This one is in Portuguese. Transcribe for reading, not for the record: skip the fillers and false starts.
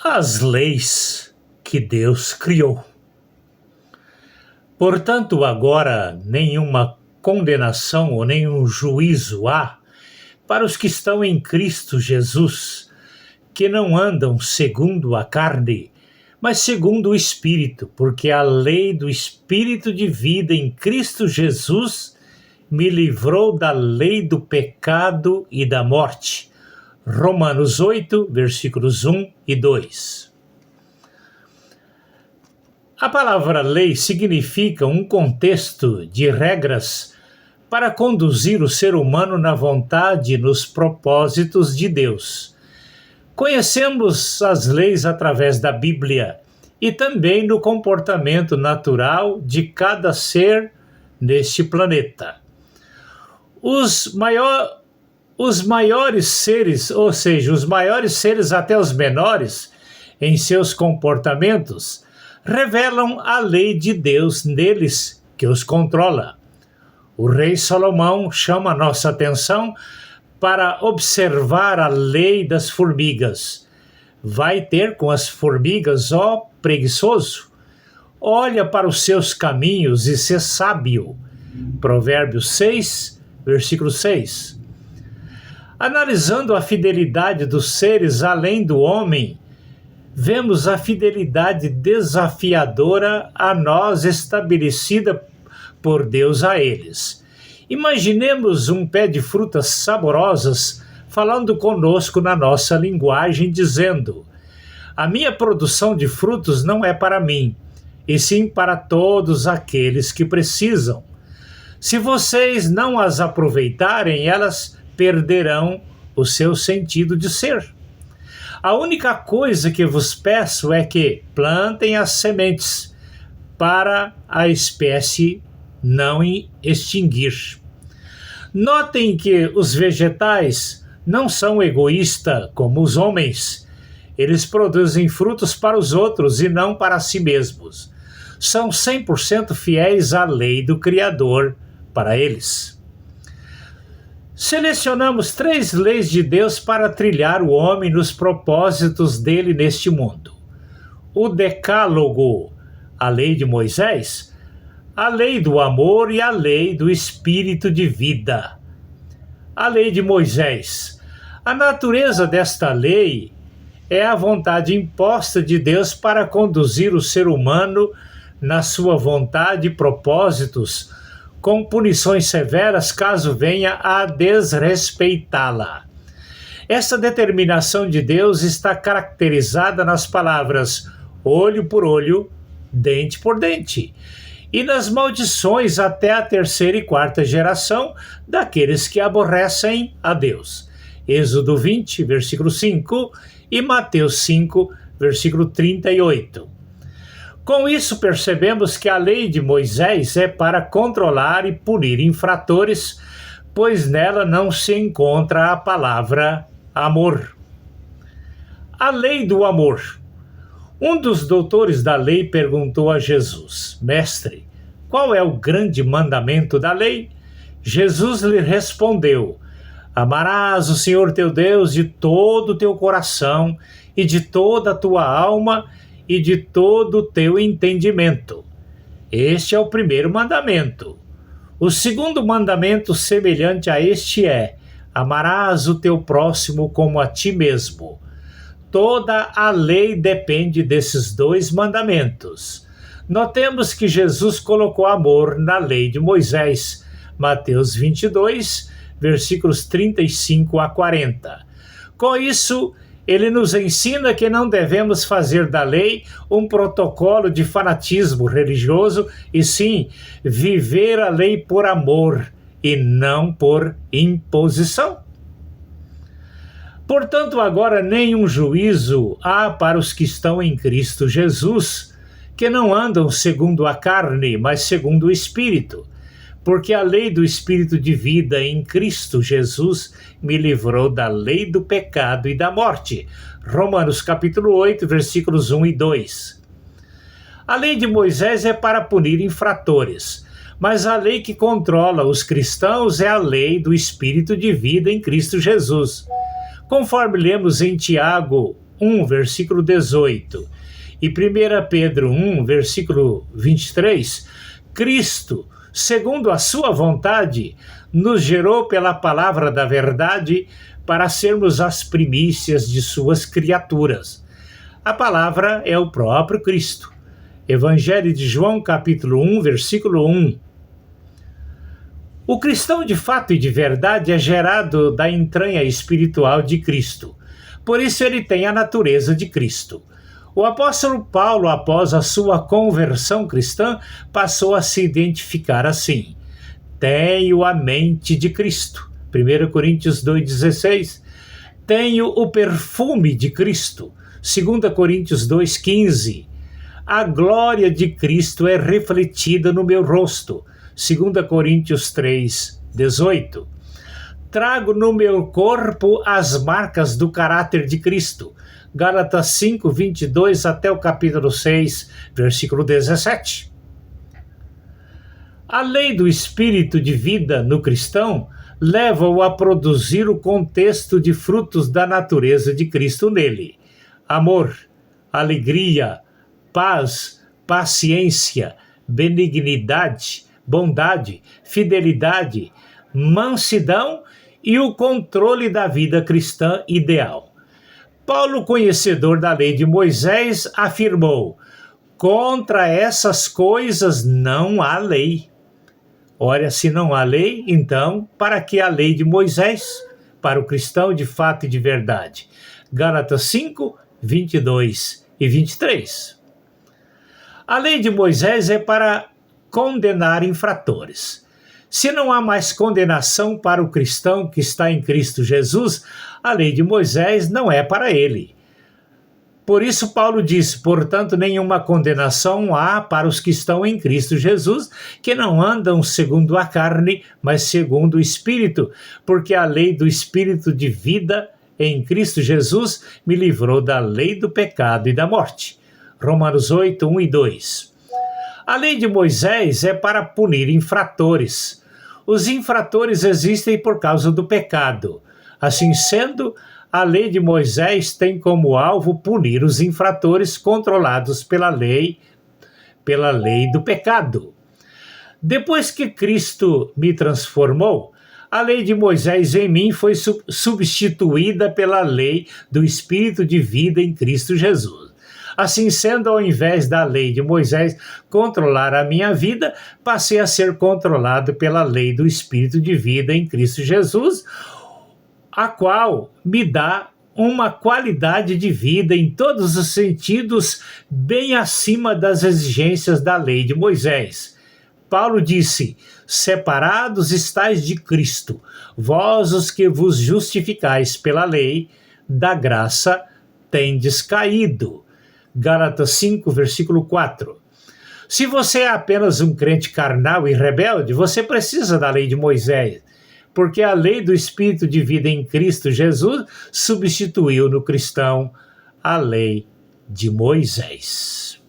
as leis que Deus criou. Portanto, agora nenhuma condenação ou nenhum juízo há para os que estão em Cristo Jesus, que não andam segundo a carne, mas segundo o Espírito, porque a lei do Espírito de vida em Cristo Jesus me livrou da lei do pecado e da morte. Romanos 8, versículos 1 e 2. A palavra lei significa um contexto de regras para conduzir o ser humano na vontade e nos propósitos de Deus. Conhecemos as leis através da Bíblia e também no comportamento natural de cada ser neste planeta. Os maiores seres, ou seja, os maiores seres até os menores, em seus comportamentos, revelam a lei de Deus neles que os controla. O rei Salomão chama a nossa atenção para observar a lei das formigas. Vai ter com as formigas, ó preguiçoso, olha para os seus caminhos e sê sábio. Provérbios 6, versículo 6. Analisando a fidelidade dos seres além do homem, vemos a fidelidade desafiadora a nós estabelecida por Deus a eles. Imaginemos um pé de frutas saborosas falando conosco na nossa linguagem, dizendo: a minha produção de frutos não é para mim, e sim para todos aqueles que precisam. Se vocês não as aproveitarem, elas perderão o seu sentido de ser. A única coisa que vos peço é que plantem as sementes para a espécie não extinguir. Notem que os vegetais não são egoístas como os homens. Eles produzem frutos para os outros e não para si mesmos. São 100% fiéis à lei do Criador para eles. Selecionamos 3 leis de Deus para trilhar o homem nos propósitos dele neste mundo. O Decálogo, a lei de Moisés, a lei do amor e a lei do espírito de vida. A lei de Moisés. A natureza desta lei é a vontade imposta de Deus para conduzir o ser humano na sua vontade e propósitos, com punições severas caso venha a desrespeitá-la. Essa determinação de Deus está caracterizada nas palavras olho por olho, dente por dente, e nas maldições até a 3ª e 4ª geração daqueles que aborrecem a Deus. Êxodo 20, versículo 5 e Mateus 5, versículo 38. Com isso, percebemos que a lei de Moisés é para controlar e punir infratores, pois nela não se encontra a palavra amor. A lei do amor. Um dos doutores da lei perguntou a Jesus: Mestre, qual é o grande mandamento da lei? Jesus lhe respondeu: Amarás o Senhor teu Deus de todo o teu coração e de toda a tua alma e de todo o teu entendimento. Este é o primeiro mandamento. O segundo mandamento semelhante a este é: amarás o teu próximo como a ti mesmo. Toda a lei depende desses 2 mandamentos. Notemos que Jesus colocou amor na lei de Moisés, Mateus 22, versículos 35 a 40. Com isso, ele nos ensina que não devemos fazer da lei um protocolo de fanatismo religioso, e sim viver a lei por amor e não por imposição. Portanto, agora nenhum juízo há para os que estão em Cristo Jesus, que não andam segundo a carne, mas segundo o Espírito, porque a lei do Espírito de vida em Cristo Jesus me livrou da lei do pecado e da morte. Romanos capítulo 8, versículos 1 e 2. A lei de Moisés é para punir infratores, mas a lei que controla os cristãos é a lei do Espírito de vida em Cristo Jesus. Conforme lemos em Tiago 1, versículo 18, e 1 Pedro 1, versículo 23, Cristo, segundo a sua vontade, nos gerou pela palavra da verdade para sermos as primícias de suas criaturas. A palavra é o próprio Cristo. Evangelho de João, capítulo 1, versículo 1. O cristão de fato e de verdade é gerado da entranha espiritual de Cristo. Por isso ele tem a natureza de Cristo. O apóstolo Paulo, após a sua conversão cristã, passou a se identificar assim: tenho a mente de Cristo. 1 Coríntios 2,16. Tenho o perfume de Cristo. 2 Coríntios 2,15. A glória de Cristo é refletida no meu rosto. 2 Coríntios 3,18. Trago no meu corpo as marcas do caráter de Cristo. Gálatas 5, 22 até o capítulo 6, versículo 17. A lei do espírito de vida no cristão leva-o a produzir o contexto de frutos da natureza de Cristo nele: amor, alegria, paz, paciência, benignidade, bondade, fidelidade, mansidão e o controle da vida cristã ideal. Paulo, conhecedor da lei de Moisés, afirmou: contra essas coisas não há lei. Ora, se não há lei, então, para que a lei de Moisés? Para o cristão de fato e de verdade. Gálatas 5, 22 e 23. A lei de Moisés é para condenar infratores. Se não há mais condenação para o cristão que está em Cristo Jesus, a lei de Moisés não é para ele. Por isso Paulo disse: portanto, nenhuma condenação há para os que estão em Cristo Jesus, que não andam segundo a carne, mas segundo o Espírito, porque a lei do Espírito de vida em Cristo Jesus me livrou da lei do pecado e da morte. Romanos 8, 1 e 2. A lei de Moisés é para punir infratores. Os infratores existem por causa do pecado. Assim sendo, a lei de Moisés tem como alvo punir os infratores controlados pela lei do pecado. Depois que Cristo me transformou, a lei de Moisés em mim foi substituída pela lei do Espírito de vida em Cristo Jesus. Assim sendo, ao invés da lei de Moisés controlar a minha vida, passei a ser controlado pela lei do Espírito de vida em Cristo Jesus, a qual me dá uma qualidade de vida em todos os sentidos bem acima das exigências da lei de Moisés. Paulo disse: separados estáis de Cristo, vós os que vos justificais pela lei, da graça tendes caído. Gálatas 5, versículo 4. Se você é apenas um crente carnal e rebelde, você precisa da lei de Moisés, porque a lei do Espírito de vida em Cristo Jesus substituiu no cristão a lei de Moisés.